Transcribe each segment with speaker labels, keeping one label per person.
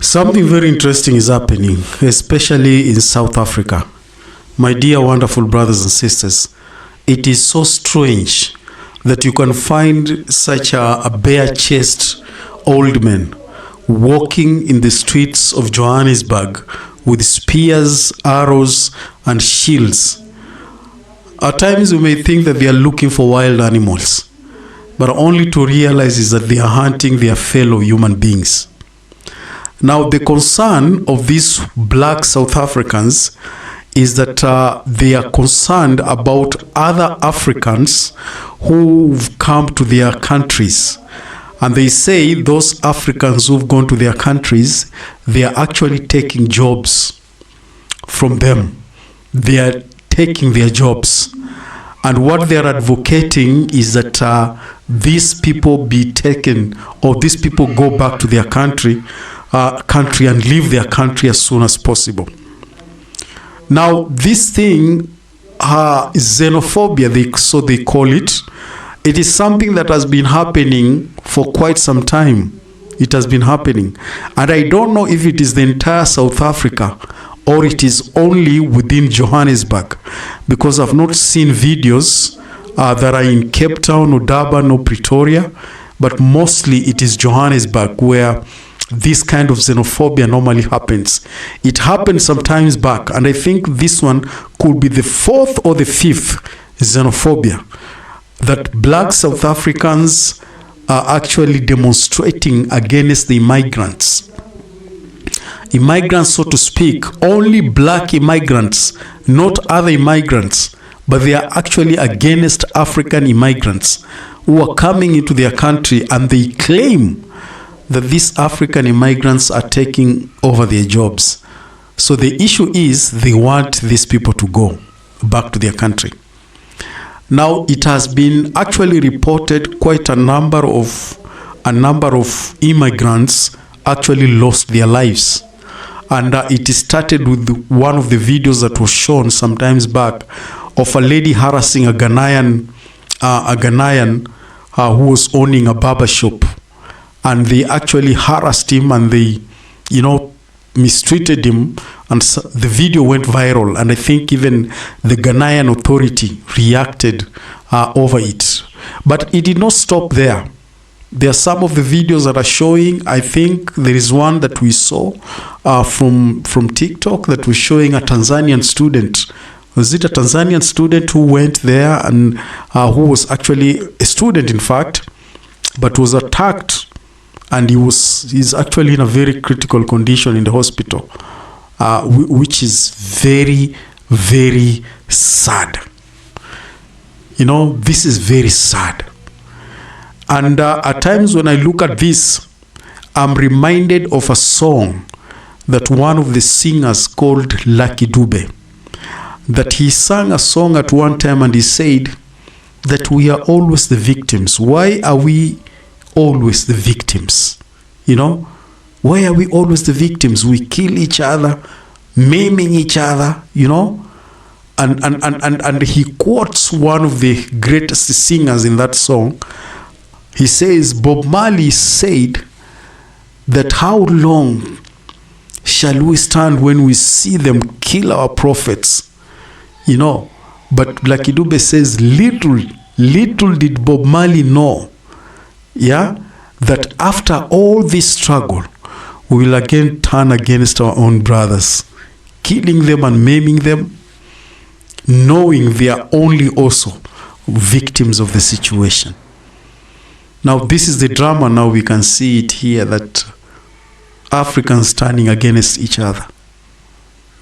Speaker 1: Something very interesting is happening, especially in South Africa. My dear wonderful brothers and sisters, it is so strange that you can find such a bare-chested old man walking in the streets of Johannesburg with spears, arrows, and shields. At times we may think that they are looking for wild animals, but only to realize is that they are hunting their fellow human beings. Now, the concern of these black South Africans is that they are concerned about other Africans who've come to their countries. And they say those Africans who've gone to their countries, they are actually taking jobs from them. They are taking their jobs. And what they are advocating is that these people be taken, or these people go back to their country and leave their country as soon as possible. Now, this thing is xenophobia, so they call it. It is something that has been happening for quite some time. It has been happening. And I don't know if it is the entire South Africa or it is only within Johannesburg, because I've not seen videos that are in Cape Town or Durban or Pretoria, but mostly it is Johannesburg where this kind of xenophobia normally happens. It happened some times back, and I think this one could be the fourth or the fifth xenophobia, that black South Africans are actually demonstrating against the immigrants. Immigrants, so to speak, only black immigrants, not other immigrants, but they are actually against African immigrants who are coming into their country, and they claim that these African immigrants are taking over their jobs. So the issue is they want these people to go back to their country. Now, it has been actually reported quite a number of immigrants actually lost their lives. And it started with one of the videos that was shown sometimes back of a lady harassing a Ghanaian who was owning a barber shop. And they actually harassed him and they, mistreated him. And so the video went viral. And I think even the Ghanaian authority reacted over it. But it did not stop there. There are some of the videos that are showing, I think there is one that we saw from TikTok that was showing a Tanzanian student. Was it a Tanzanian student who went there and who was actually a student, in fact, but was attacked? And he's actually in a very critical condition in the hospital, which is very, very sad. This is very sad. And at times when I look at this, I'm reminded of a song that one of the singers called Lucky Dube, that he sang a song at one time and he said that we are always the victims. Why are we always the victims? Why are we always the victims? We kill each other, maiming each other, and he quotes one of the greatest singers in that song. He says, Bob Marley said that how long shall we stand when we see them kill our prophets? But Lucky Dube says, little did Bob Marley know, that after all this struggle, we will again turn against our own brothers, killing them and maiming them, knowing they are only also victims of the situation. Now, this is the drama. Now we can see it here, that Africans turning against each other.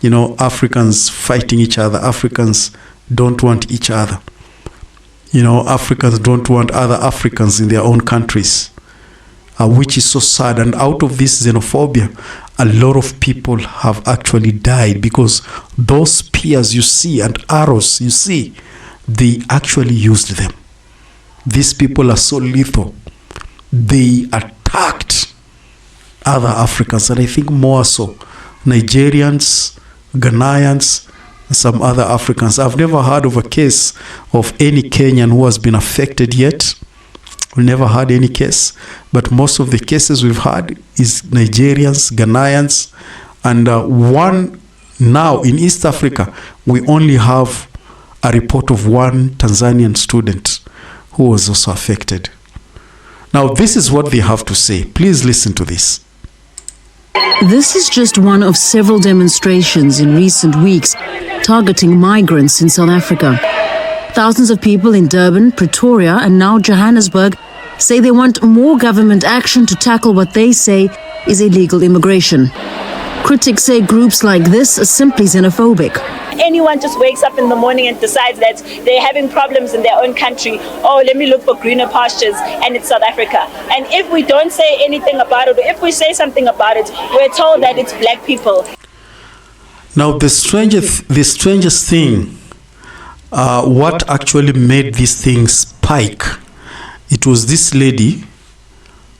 Speaker 1: Africans fighting each other. Africans don't want each other. Africans don't want other Africans in their own countries, which is so sad. And out of this xenophobia, a lot of people have actually died because those spears you see and arrows you see, they actually used them. These people are so lethal. They attacked other Africans, and I think more so Nigerians, Ghanaians, and some other Africans. I've never heard of a case of any Kenyan who has been affected yet. We never had any case, but most of the cases we've had is Nigerians, Ghanaians, and one now in East Africa, we only have a report of one Tanzanian student who was also affected. Now, this is what they have to say. Please listen to this.
Speaker 2: This is just one of several demonstrations in recent weeks targeting migrants in South Africa. Thousands of people in Durban, Pretoria, and now Johannesburg say they want more government action to tackle what they say is illegal immigration. Critics say groups like this are simply xenophobic.
Speaker 3: Anyone just wakes up in the morning and decides that they're having problems in their own country. Oh, let me look for greener pastures, and it's South Africa. And if we don't say anything about it, or if we say something about it, we're told that it's black people.
Speaker 1: Now, the strangest thing, what actually made this thing spike, it was this lady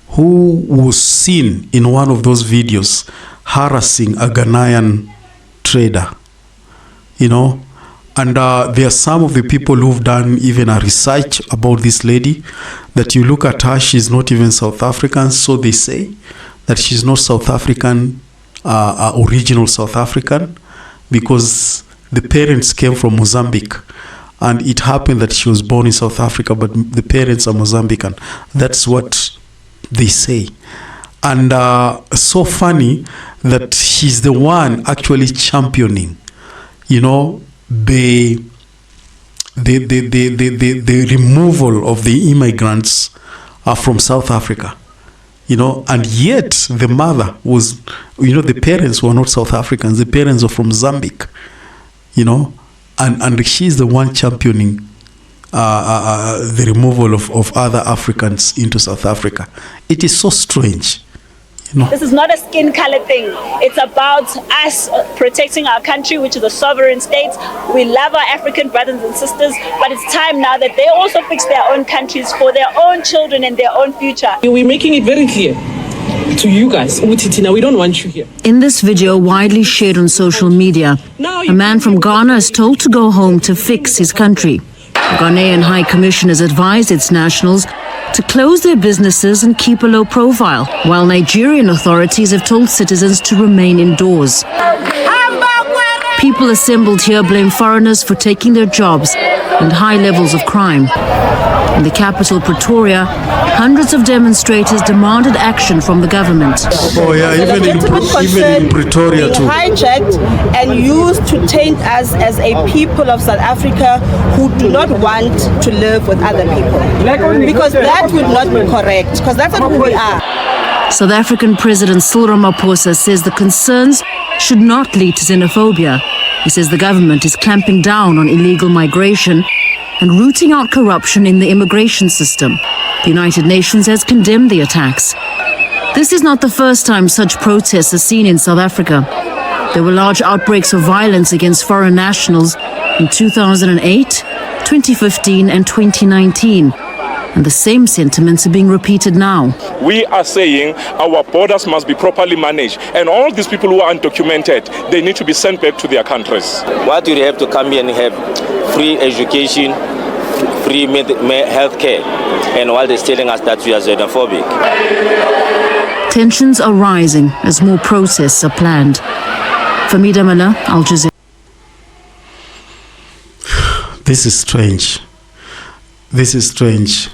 Speaker 1: who was seen in one of those videos harassing a Ghanaian trader, you know. And there are some of the people who've done even a research about this lady, that you look at her, she's not even South African, so they say that she's not South African, original South African, because the parents came from Mozambique. And it happened that she was born in South Africa, but the parents are Mozambican. That's what they say. And so funny that she's the one actually championing, you know, the removal of the immigrants from South Africa, you know, and yet the mother was, you know, the parents were not South Africans, the parents are from Mozambique, you know, and she's the one championing the removal of other Africans into South Africa. It is so strange. You know?
Speaker 3: This is not a skin color thing. It's about us protecting our country, which is a sovereign state. We love our African brothers and sisters, but it's time now that they also fix their own countries for their own children and their own future.
Speaker 4: We're making it very clear to you guys, Utitina, we don't want you here.
Speaker 2: In this video, widely shared on social media, a man from Ghana is told to go home to fix his country. The Ghanaian High Commission has advised its nationals to close their businesses and keep a low profile, while Nigerian authorities have told citizens to remain indoors. People assembled here blame foreigners for taking their jobs and high levels of crime. In the capital, Pretoria, hundreds of demonstrators demanded action from the government.
Speaker 1: Oh yeah, even in Pretoria too.
Speaker 5: Hijacked and used to taint us as a people of South Africa who do not want to live with other people. Because that would not be correct, because that's not who we are.
Speaker 2: South African President Cyril Ramaphosa says the concerns should not lead to xenophobia. He says the government is clamping down on illegal migration and rooting out corruption in the immigration system. The United Nations has condemned the attacks. This is not the first time such protests are seen in South Africa. There were large outbreaks of violence against foreign nationals in 2008, 2015 and 2019. And the same sentiments are being repeated now.
Speaker 6: We are saying our borders must be properly managed, and all these people who are undocumented, they need to be sent back to their countries.
Speaker 7: Why do they have to come here and have free education, free health care, and while they're telling us that we are xenophobic?
Speaker 2: Tensions are rising as more protests are planned. Famida Mala, Al Jazeera.
Speaker 1: This is strange. This is strange.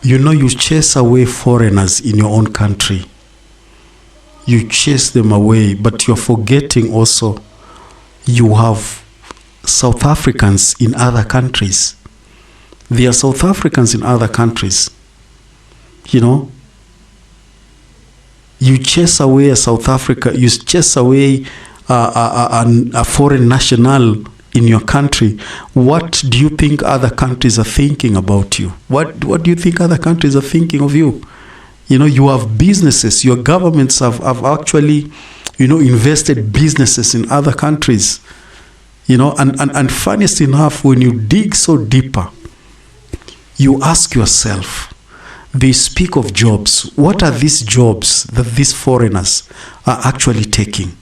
Speaker 1: You know, you chase away foreigners in your own country. You chase them away, but you're forgetting also you have South Africans in other countries. There are South Africans in other countries. You know, you chase away a South Africa, you chase away a foreign national in your country. What do you think other countries are thinking about you? What do you think other countries are thinking of you? You know, you have businesses, your governments have actually, you know, invested businesses in other countries. You know, and funniest enough, when you dig so deeper, you ask yourself, they speak of jobs. What are these jobs that these foreigners are actually taking?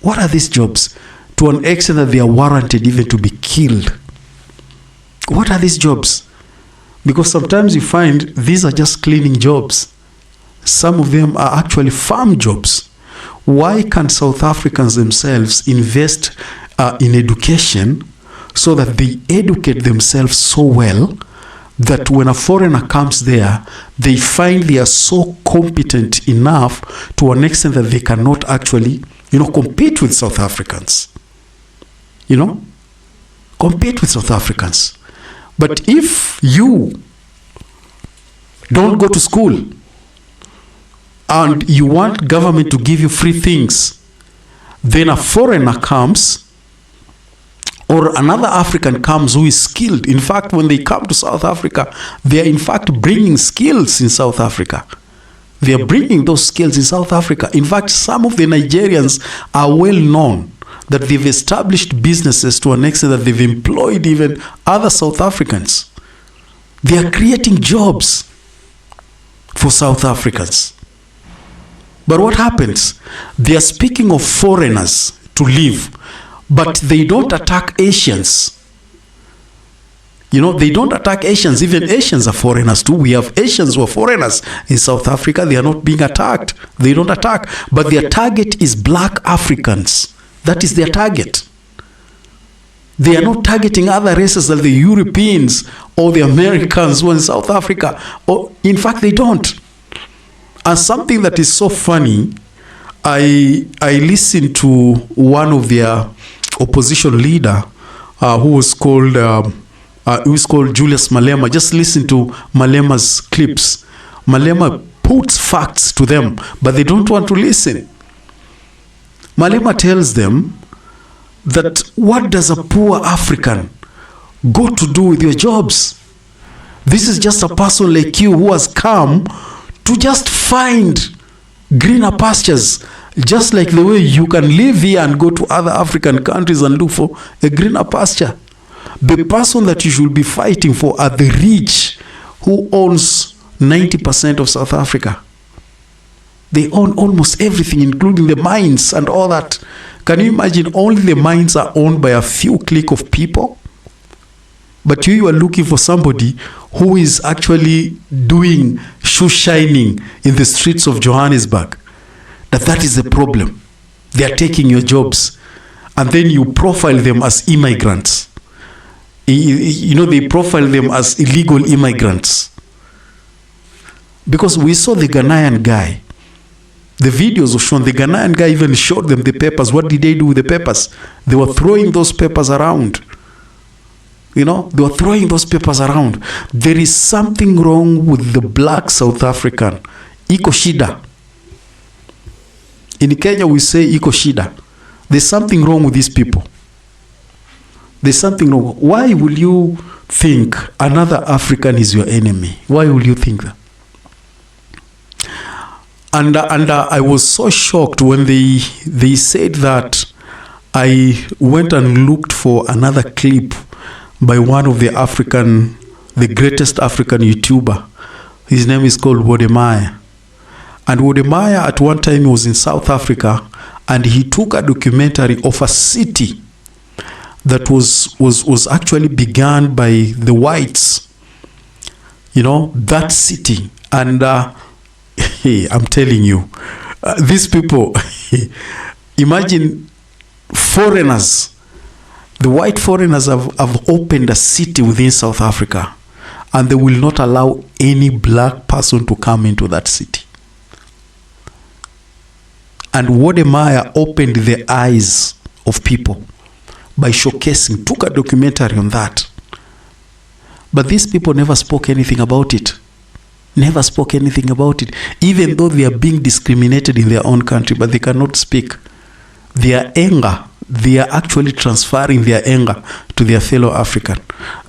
Speaker 1: What are these jobs? To an extent that they are warranted even to be killed. What are these jobs? Because sometimes you find these are just cleaning jobs. Some of them are actually farm jobs. Why can't South Africans themselves invest in education so that they educate themselves so well that when a foreigner comes there, they find they are so competent enough to an extent that they cannot actually, compete with South Africans. Compete with South Africans. But if you don't go to school and you want government to give you free things, then a foreigner comes or another African comes who is skilled. In fact, when they come to South Africa, they are in fact bringing skills in South Africa. They are bringing those skills in South Africa. In fact, some of the Nigerians are well known that they've established businesses to an extent that they've employed even other South Africans. They are creating jobs for South Africans. But what happens? They are speaking of foreigners to live, but they don't attack Asians. They don't attack Asians. Even Asians are foreigners too. We have Asians who are foreigners in South Africa. They are not being attacked. They don't attack. But their target is black Africans. That is their target. They are not targeting other races like the Europeans or the Americans who are in South Africa. Or, in fact, they don't. And something that is so funny, I listened to one of their opposition leader who was called Julius Malema. Just listen to Malema's clips. Malema puts facts to them, but they don't want to listen. Malema tells them that what does a poor African go to do with your jobs? This is just a person like you who has come to just find greener pastures, just like the way you can live here and go to other African countries and look for a greener pasture. The person that you should be fighting for are the rich who owns 90% of South Africa. They own almost everything, including the mines and all that. Can you imagine only the mines are owned by a few clique of people? But you are looking for somebody who is actually doing shoe shining in the streets of Johannesburg. That is the problem. They are taking your jobs. And then you profile them as immigrants. They profile them as illegal immigrants. Because we saw the Ghanaian guy. The videos were shown. The Ghanaian guy even showed them the papers. What did they do with the papers? They were throwing those papers around. They were throwing those papers around. There is something wrong with the black South African. Iko shida. In Kenya we say iko shida. There's something wrong with these people. There's something wrong. Why will you think another African is your enemy? Why will you think that? And I was so shocked when they said that. I went and looked for another clip by one of the greatest African YouTuber. His name is called Wodemaya. And Wodemaya at one time was in South Africa, and he took a documentary of a city that was actually begun by the whites. That city. And I'm telling you, these people, imagine foreigners. The white foreigners have opened a city within South Africa, and they will not allow any black person to come into that city. And Wodemaya opened the eyes of people by showcasing, took a documentary on that. But these people never spoke anything about it. Never spoke anything about it. Even though they are being discriminated in their own country, but they cannot speak. Their anger, they are actually transferring their anger to their fellow African.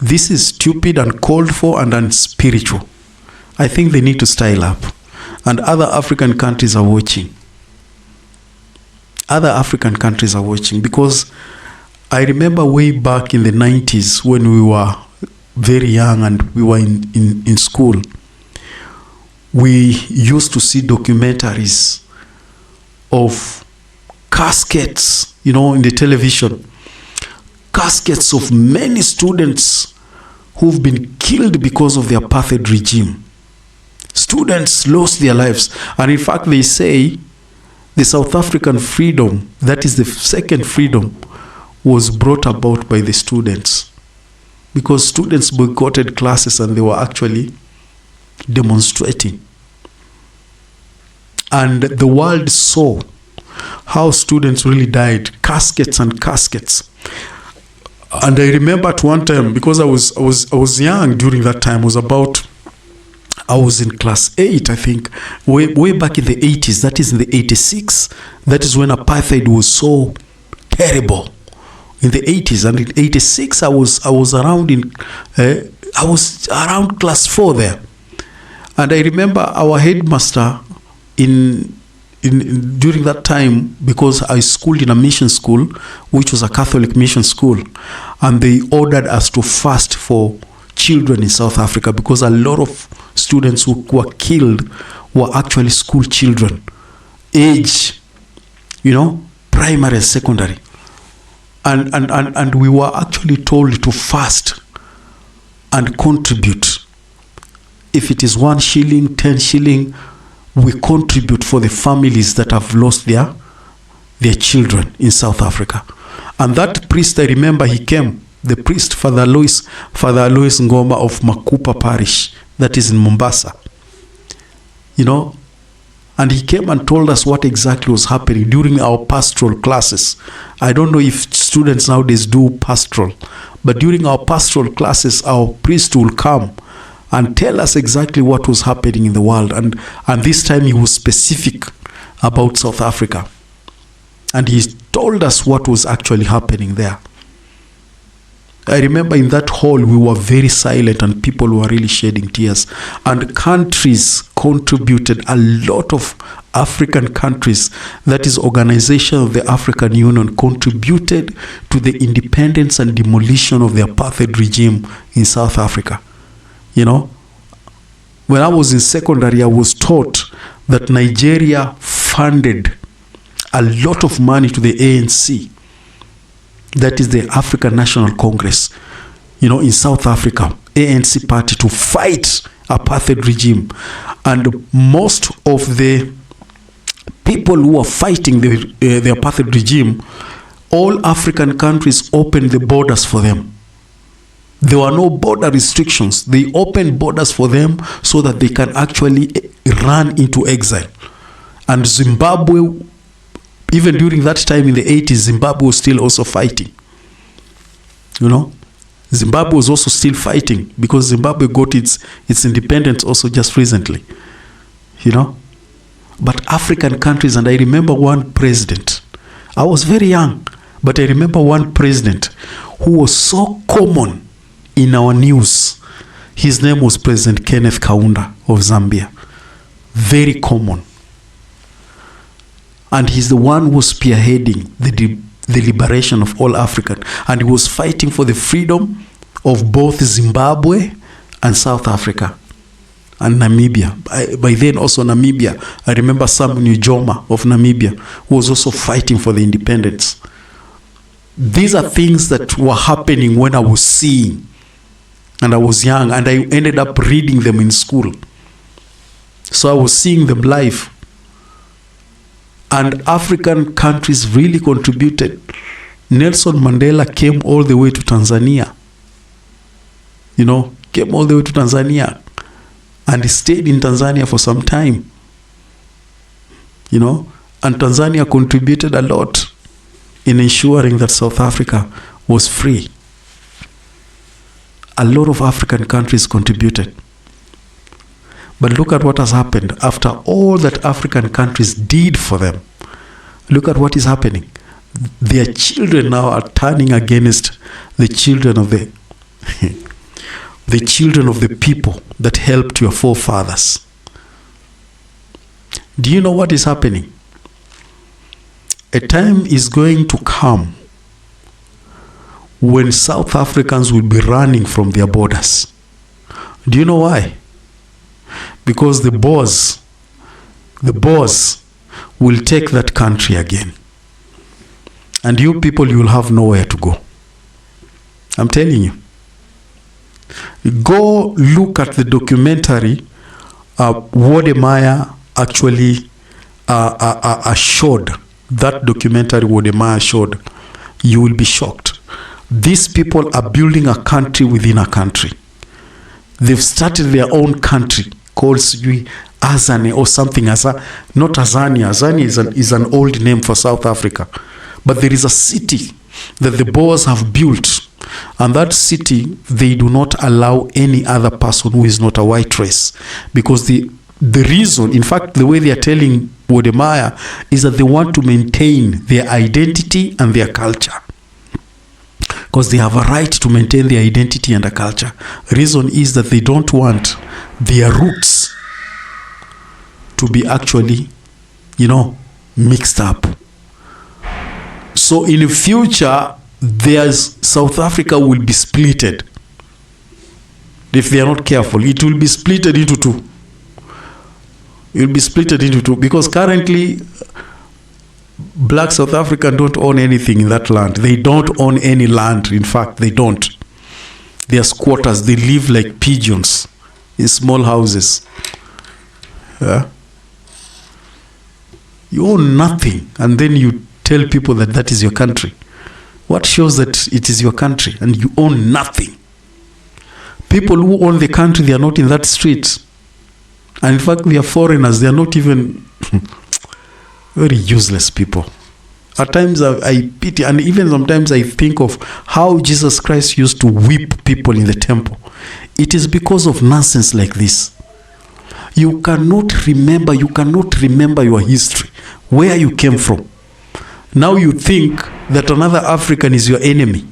Speaker 1: This is stupid and called for and unspiritual. I think they need to style up. And other African countries are watching. Other African countries are watching, because I remember way back in the 90s when we were very young and we were in school, we used to see documentaries of caskets, in the television. Caskets of many students who've been killed because of the apartheid regime. Students lost their lives. And in fact, they say the South African freedom, that is the second freedom, was brought about by the students. Because students boycotted classes and they were actually demonstrating. And the world saw how students really died, caskets and caskets. And I remember at one time, because I was young during that time, I was in class 8, I think, way back in the 80s. That is in the 86. That is when apartheid was so terrible. In the 80s, and in 86, I was around class 4 there. And I remember our headmaster during that time, because I schooled in a mission school, which was a Catholic mission school, and they ordered us to fast for children in South Africa, because a lot of students who were killed were actually school children, age, primary and secondary. And we were actually told to fast and contribute. If it is 1 shilling, 10 shilling, we contribute for the families that have lost their children in South Africa. And that priest, I remember, he came, the priest, Father Alois Ngoma of Makupa Parish, that is in Mombasa. And he came and told us what exactly was happening during our pastoral classes. I don't know if students nowadays do pastoral, but during our pastoral classes, our priest will come and tell us exactly what was happening in the world. And this time he was specific about South Africa. And he told us what was actually happening there. I remember in that hall we were very silent and people were really shedding tears. And countries contributed, a lot of African countries, that is Organization of the African Union, contributed to the independence and demolition of the apartheid regime in South Africa. When I was in secondary, I was taught that Nigeria funded a lot of money to the ANC, that is the African National Congress, in South Africa, ANC party, to fight apartheid regime. And most of the people who were fighting the apartheid regime, all African countries opened the borders for them. There were no border restrictions. They opened borders for them so that they can actually run into exile. And Zimbabwe, even during that time in the 80s, Zimbabwe was still also fighting. Zimbabwe was also still fighting, because Zimbabwe got its independence also just recently. But African countries, and I remember one president, I was very young, but I remember one president who was so common in our news. His name was President Kenneth Kaunda of Zambia. Very common. And he's the one who was spearheading the liberation of all African. And he was fighting for the freedom of both Zimbabwe and South Africa and Namibia. By then also Namibia, I remember Sam Nujoma of Namibia, who was also fighting for the independence. These are things that were happening when I was seeing. And I was young, and I ended up reading them in school. So I was seeing them live. And African countries really contributed. Nelson Mandela came all the way to Tanzania. Came all the way to Tanzania. And he stayed in Tanzania for some time. And Tanzania contributed a lot in ensuring that South Africa was free. A lot of African countries contributed. But look at what has happened after all that African countries did for them. Look at what is happening. Their children now are turning against the children of the children of the people that helped your forefathers. Do you know what is happening? A time is going to come when South Africans will be running from their borders. Do you know why? Because the boss will take that country again. And you people, you will have nowhere to go. I'm telling you. Go look at the documentary Wodemaya actually showed. That documentary Wodemaya showed. You will be shocked. These people are building a country within a country. They've started their own country called Azani or something. Not Azania. Azani is an old name for South Africa. But there is a city that the Boers have built. And that city, they do not allow any other person who is not a white race. Because the reason, in fact, the way they are telling Wodemaya is that they want to maintain their identity and their culture. Because they have a right to maintain their identity and a culture. Reason is that they don't want their roots to be actually, mixed up. So in the future, South Africa will be splitted. If they are not careful, it will be splitted into two. It will be splitted into two because currently black South Africans don't own anything in that land. They don't own any land. In fact, they don't. They are squatters. They live like pigeons in small houses. Yeah? You own nothing, and then you tell people that that is your country. What shows that it is your country and you own nothing? People who own the country, they are not in that street. And in fact, they are foreigners. They are not even very useless people. At times I pity, and even sometimes I think of how Jesus Christ used to whip people in the temple. It is because of nonsense like this. You cannot remember your history, where you came from. Now you think that another African is your enemy.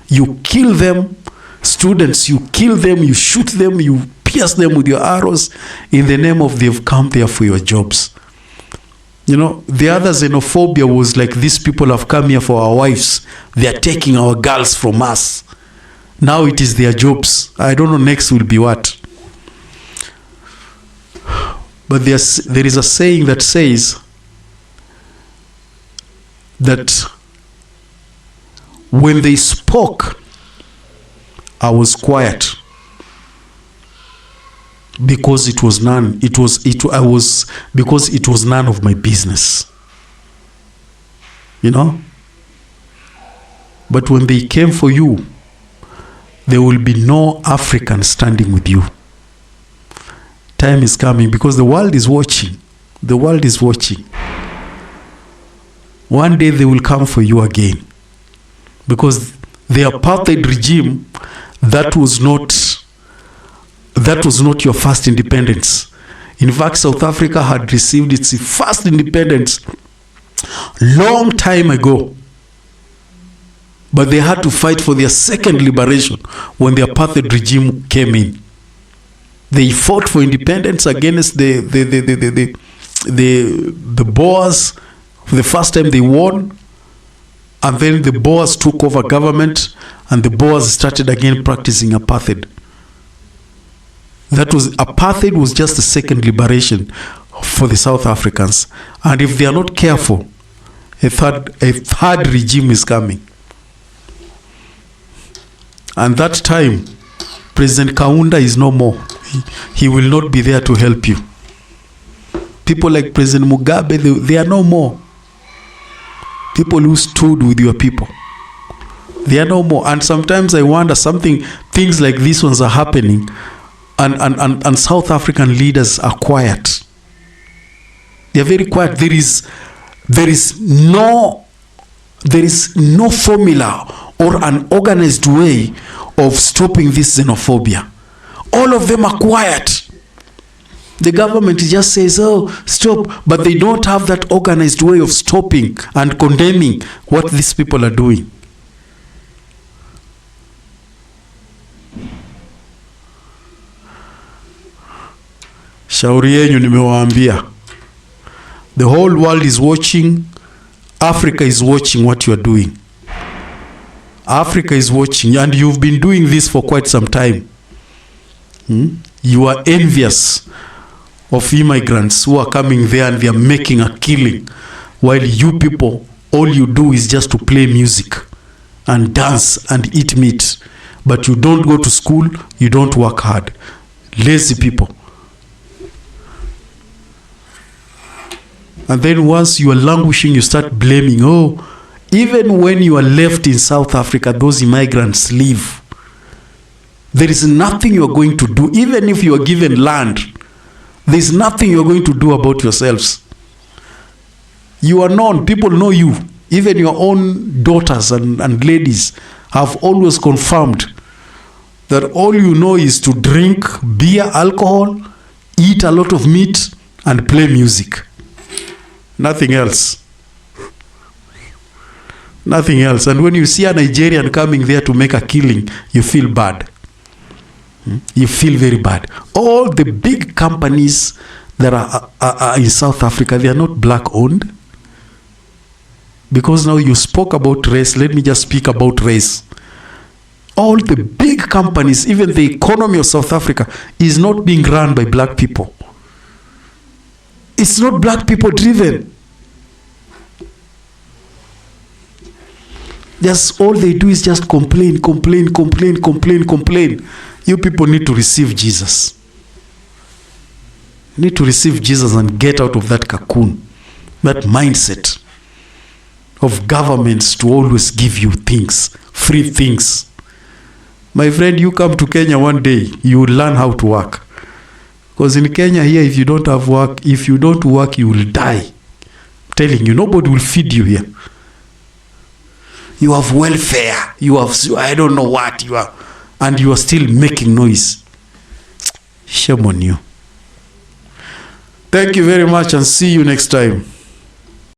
Speaker 1: You kill them, students, you kill them, you shoot them, you pierce them with your arrows in the name of they've come there for your jobs. The other xenophobia was like, these people have come here for our wives. They are taking our girls from us. Now it is their jobs. I don't know next will be what. But there is a saying that says that when they spoke, I was quiet because it was none of my business. But when they came for you, there will be no African standing with you. Time is coming because the world is watching. The world is watching. One day they will come for you again. Because the apartheid regime, that was not your first independence. In fact, South Africa had received its first independence long time ago. But they had to fight for their second liberation when the apartheid regime came in. They fought for independence against the Boers. For the first time they won. And then the Boers took over government and the Boers started again practicing apartheid. Apartheid was just the second liberation for the South Africans. And if they are not careful, a third regime is coming. And that time, President Kaunda is no more. He will not be there to help you. People like President Mugabe, they are no more. People who stood with your people, they are no more. And sometimes I wonder, things like these ones are happening, and South African leaders are quiet. They are very quiet. There is no formula or an organized way of stopping this xenophobia. All of them are quiet. The government just says, oh, stop, but they don't have that organized way of stopping and condemning what these people are doing. Shauri yenyu nimewaambia. The whole world is watching. Africa is watching what you are doing. Africa is watching, and you've been doing this for quite some time. You are envious of immigrants who are coming there and they are making a killing, while you people, all you do is just to play music and dance and eat meat. but you don't go to school, you don't work hard. Lazy people. And then once you are languishing, you start blaming, oh, even when you are left in South Africa, those immigrants leave. There is nothing you are going to do, even if you are given land. There is nothing you are going to do about yourselves. You are known, people know you. Even your own daughters and ladies have always confirmed that all you know is to drink beer, alcohol, eat a lot of meat, and play music. Nothing else. Nothing else. And when you see a Nigerian coming there to make a killing, you feel bad. You feel very bad. All the big companies that are in South Africa, they are not black owned. Because now you spoke about race, let me just speak about race. All the big companies, even the economy of South Africa, is not being run by black people. It's not black people driven. Just all they do is just complain, complain, complain, complain, complain. You people need to receive Jesus. You need to receive Jesus and get out of that cocoon, that mindset of governments to always give you things, free things. My friend, you come to Kenya one day, you will learn how to work. Because in Kenya here, if you don't have work, if you don't work, you will die. I'm telling you, nobody will feed you here. You have welfare, you have, I don't know what you are, and you are still making noise. Shame on you. Thank you very much and see you next time.